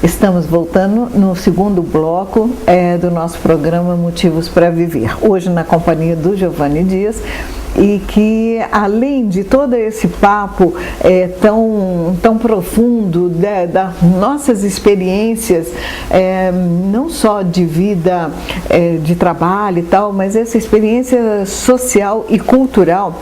Estamos voltando no segundo bloco do nosso programa Motivos para Viver. Hoje na companhia do Giovanni Dias, e que além de todo esse papo tão profundo das nossas experiências, não só de vida, de trabalho e tal, mas essa experiência social e cultural.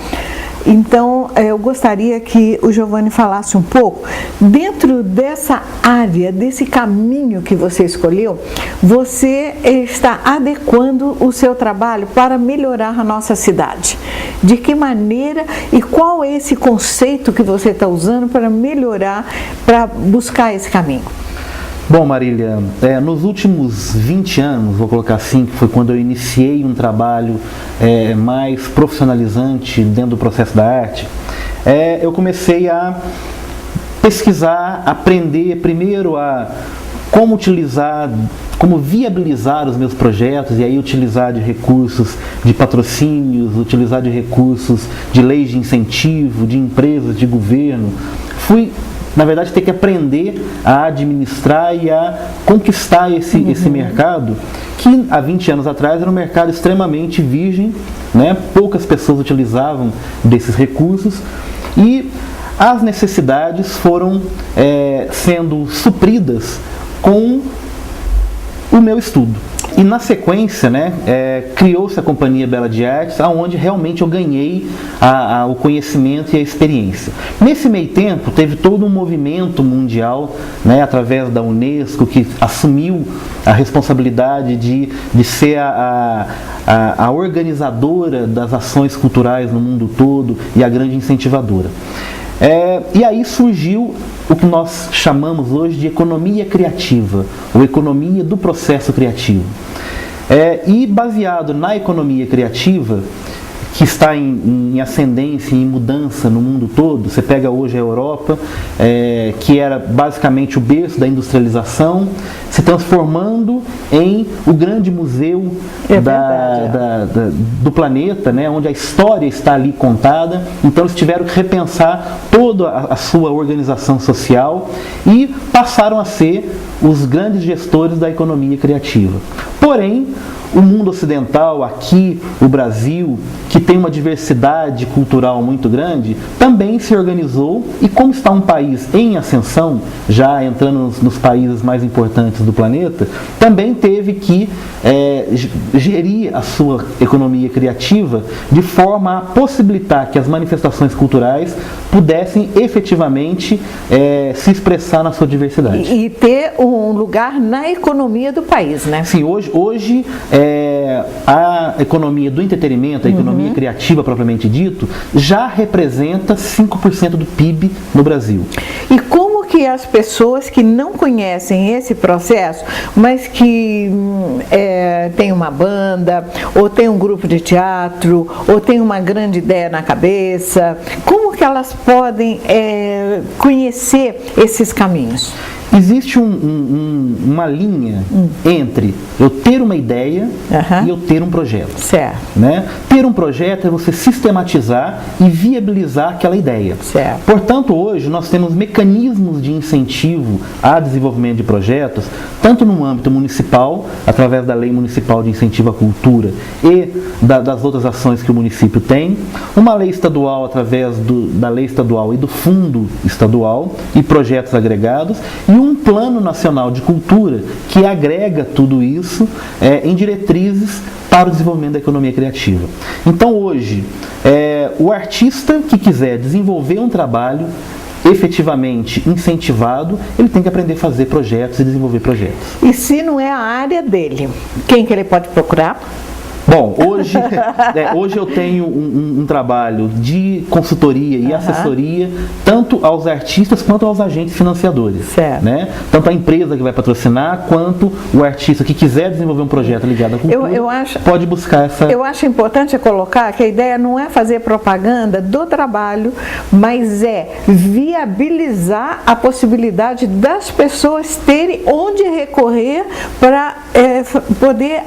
Então, eu gostaria que o Giovanni falasse um pouco, dentro dessa área, desse caminho que você escolheu, você está adequando o seu trabalho para melhorar a nossa cidade. De que maneira e qual é esse conceito que você está usando para melhorar, para buscar esse caminho? Bom, Marília, nos últimos 20 anos, vou colocar assim, que foi quando eu iniciei um trabalho mais profissionalizante dentro do processo da arte, eu comecei a pesquisar, aprender primeiro a como utilizar, como viabilizar os meus projetos, e aí utilizar de recursos de patrocínios, utilizar de recursos de leis de incentivo, de empresas, de governo. Fui, na verdade, ter que aprender a administrar e a conquistar esse mercado, que há 20 anos atrás era um mercado extremamente virgem, né? Poucas pessoas utilizavam desses recursos, e as necessidades foram sendo supridas com o meu estudo. E na sequência, criou-se a Companhia Bela de Artes, onde realmente eu ganhei o conhecimento e a experiência. Nesse meio tempo, teve todo um movimento mundial, através da Unesco, que assumiu a responsabilidade de ser a organizadora das ações culturais no mundo todo e a grande incentivadora. E aí surgiu o que nós chamamos hoje de economia criativa, ou economia do processo criativo. E baseado na economia criativa, que está em ascendência e em mudança no mundo todo, você pega hoje a Europa, que era basicamente o berço da industrialização, se transformando em o grande museu do planeta, onde a história está ali contada. Então eles tiveram que repensar toda a sua organização social e passaram a ser os grandes gestores da economia criativa. Porém, o mundo ocidental, aqui, o Brasil, que tem uma diversidade cultural muito grande, também se organizou, e como está um país em ascensão, já entrando nos países mais importantes do planeta, também teve que gerir a sua economia criativa de forma a possibilitar que as manifestações culturais pudessem efetivamente se expressar na sua diversidade. E ter um lugar na economia do país, né? Sim, hoje a economia do entretenimento, a economia criativa propriamente dito, já representa 5% do PIB no Brasil. E como que as pessoas que não conhecem esse processo, mas que tem uma banda, ou tem um grupo de teatro, ou tem uma grande ideia na cabeça, como que elas podem conhecer esses caminhos? Existe uma linha entre eu ter uma ideia e eu ter um projeto. Certo. Ter um projeto é você sistematizar e viabilizar aquela ideia. Certo. Portanto, hoje nós temos mecanismos de incentivo a desenvolvimento de projetos, tanto no âmbito municipal, através da Lei Municipal de Incentivo à Cultura e das outras ações que o município tem, uma lei estadual através da lei estadual e do fundo estadual e projetos agregados, e um plano nacional de cultura que agrega tudo isso em diretrizes para o desenvolvimento da economia criativa. Então hoje, o artista que quiser desenvolver um trabalho efetivamente incentivado, ele tem que aprender a fazer projetos e desenvolver projetos. E se não é a área dele, quem que ele pode procurar? Bom, hoje eu tenho um trabalho de consultoria e assessoria, tanto aos artistas quanto aos agentes financiadores. Certo. Tanto a empresa que vai patrocinar, quanto o artista que quiser desenvolver um projeto ligado à cultura, pode buscar essa... Eu acho importante colocar que a ideia não é fazer propaganda do trabalho, mas é viabilizar a possibilidade das pessoas terem onde recorrer para poder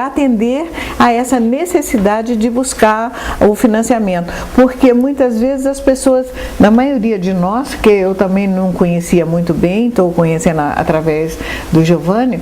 atender a essa necessidade de buscar o financiamento, porque muitas vezes as pessoas, na maioria de nós, que eu também não conhecia muito bem, estou conhecendo através do Giovanni,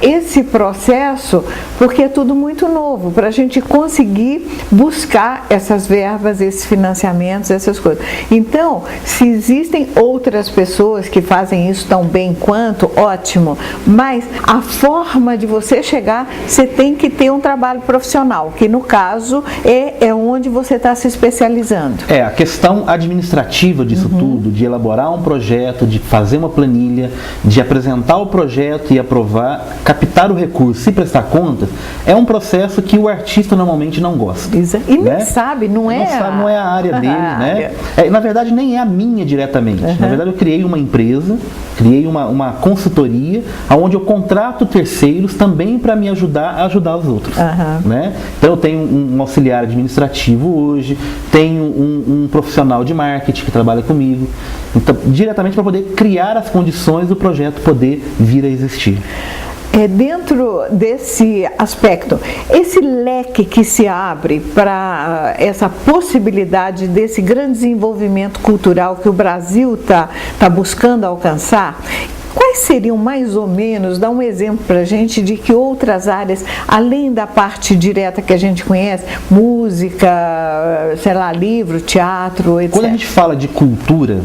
esse processo, porque é tudo muito novo, para a gente conseguir buscar essas verbas, esses financiamentos, essas coisas. Então, se existem outras pessoas que fazem isso tão bem quanto, ótimo, mas a forma de você chegar, você tem que ter um trabalho profissional, que no caso é onde você está se especializando. A questão administrativa disso tudo, de elaborar um projeto, de fazer uma planilha, de apresentar o projeto e aprovar, captar o recurso e prestar contas, é um processo que o artista normalmente não gosta. E nem sabe, não é a área dele, né? Na verdade, nem é a minha diretamente. Na verdade, eu criei uma empresa, criei uma consultoria, onde eu contrato terceiros também para me ajudar a ajudar os outros. Né? Então, eu tenho um auxiliar administrativo hoje, tenho um profissional de marketing que trabalha comigo, então, diretamente para poder criar as condições do projeto poder vir a existir. Dentro desse aspecto, esse leque que se abre para essa possibilidade desse grande desenvolvimento cultural que o Brasil está buscando alcançar, quais seriam mais ou menos, dá um exemplo para a gente de que outras áreas, além da parte direta que a gente conhece, música, sei lá, livro, teatro, etc. Quando a gente fala de cultura,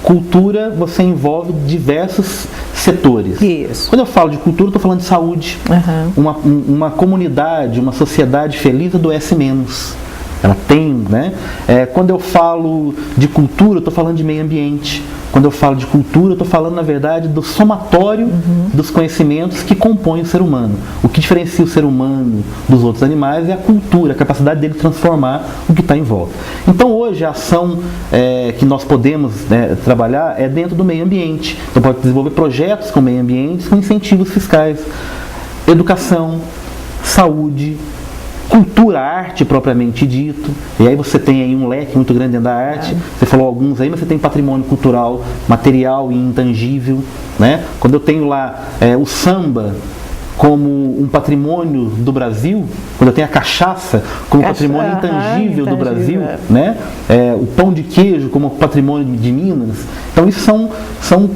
cultura você envolve diversos setores. Isso. Quando eu falo de cultura, eu estou falando de saúde. Uma comunidade, uma sociedade feliz adoece menos. Ela tem, né? Quando eu falo de cultura, eu estou falando de meio ambiente. Quando eu falo de cultura, eu estou falando, na verdade, do somatório dos conhecimentos que compõem o ser humano. O que diferencia o ser humano dos outros animais é a cultura, a capacidade dele transformar o que está em volta. Então, hoje, a ação que nós podemos trabalhar é dentro do meio ambiente. Então, pode desenvolver projetos com meio ambiente, com incentivos fiscais, educação, saúde, cultura, arte propriamente dito, e aí você tem aí um leque muito grande dentro da arte, você falou alguns aí, mas você tem patrimônio cultural, material e intangível, né? Quando eu tenho lá o samba como um patrimônio do Brasil, quando eu tenho a cachaça como patrimônio intangível do Brasil, né? O pão de queijo como patrimônio de Minas. Então isso são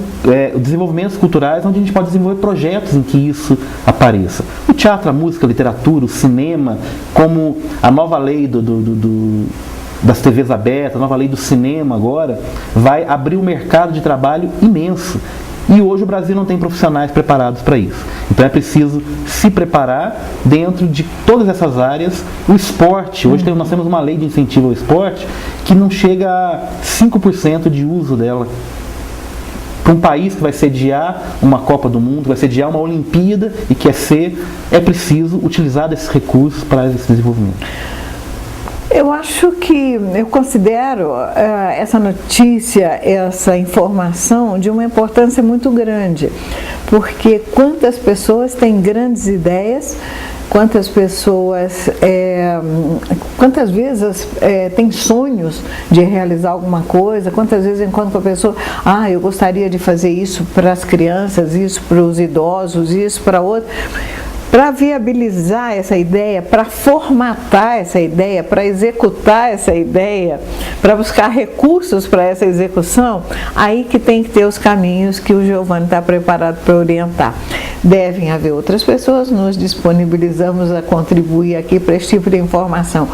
desenvolvimentos culturais onde a gente pode desenvolver projetos em que isso apareça. O teatro, a música, a literatura, o cinema, como a nova lei das TVs abertas, a nova lei do cinema agora, vai abrir um mercado de trabalho imenso. E hoje o Brasil não tem profissionais preparados para isso. Então é preciso se preparar dentro de todas essas áreas. O esporte, hoje nós temos uma lei de incentivo ao esporte que não chega a 5% de uso dela. Para um país que vai sediar uma Copa do Mundo, vai sediar uma Olimpíada e quer é preciso utilizar desses recursos para esse desenvolvimento. Eu acho que eu considero essa notícia, essa informação de uma importância muito grande, porque quantas pessoas têm grandes ideias, quantas pessoas, quantas vezes têm sonhos de realizar alguma coisa, quantas vezes encontro com a pessoa, eu gostaria de fazer isso para as crianças, isso para os idosos, isso para outros. Para viabilizar essa ideia, para formatar essa ideia, para executar essa ideia, para buscar recursos para essa execução, aí que tem que ter os caminhos que o Giovanni está preparado para orientar. Devem haver outras pessoas, nos disponibilizamos a contribuir aqui para esse tipo de informação.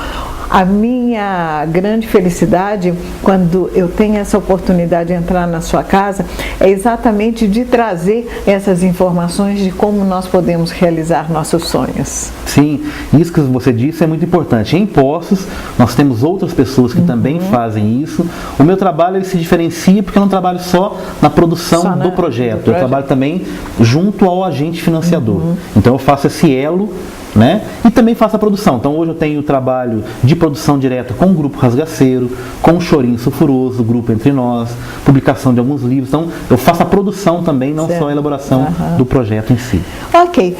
A minha grande felicidade, quando eu tenho essa oportunidade de entrar na sua casa, é exatamente de trazer essas informações de como nós podemos realizar nossos sonhos. Sim, isso que você disse é muito importante. Em Poços, nós temos outras pessoas que também fazem isso. O meu trabalho ele se diferencia porque eu não trabalho só na produção do projeto, eu trabalho também junto ao agente financiador. Então eu faço esse elo, né? E também faço a produção. Então hoje eu tenho o trabalho de produção direta com o Grupo Rasgaceiro, com o Chorinho Sulfuroso, o Grupo Entre Nós, publicação de alguns livros. Então eu faço a produção também, não só a elaboração do projeto em si. Ok.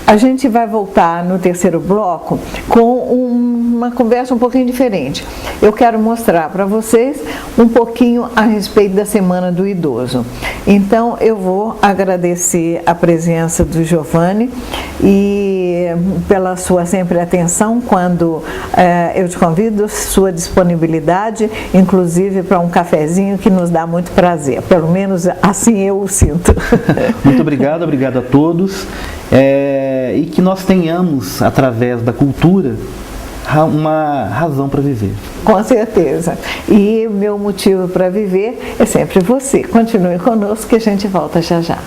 A gente vai voltar no terceiro bloco com uma conversa um pouquinho diferente. Eu quero mostrar para vocês um pouquinho a respeito da Semana do Idoso. Então, eu vou agradecer a presença do Giovanni e pela sua sempre atenção quando eu te convido, sua disponibilidade, inclusive para um cafezinho que nos dá muito prazer, pelo menos assim eu o sinto. Muito obrigado a todos, e que nós tenhamos, através da cultura, uma razão para viver. Com certeza. E meu motivo para viver é sempre você. Continue conosco que a gente volta já já.